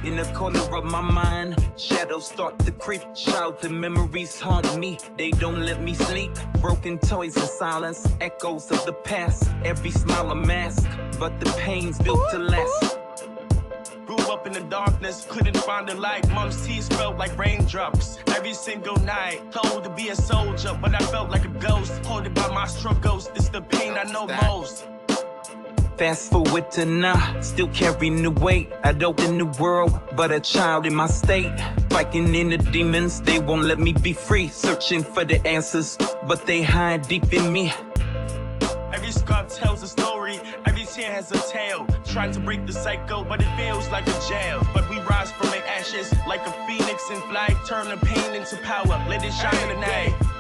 In the corner of my mind, shadows start to creep. Childhood memories haunt me, they don't let me sleep. Broken toys and silence, echoes of the past. Every smile a mask, but the pain's built to last. Grew up in the darkness, couldn't find the light. Mom's tears felt like raindrops every single night. Told to be a soldier, but I felt like a ghost. Haunted by my struggles, it's the pain I know most. Fast forward to now, still carrying the weight. Adult in the world, but a child in my state. Fighting in the demons, they won't let me be free. Searching for the answers, but they hide deep in me. Every scar tells a story, every tear has a tale. Trying to break the cycle, but it feels like a jail. But we rise from the ashes like a phoenix in flight. Turn the pain into power, let it shine in the night.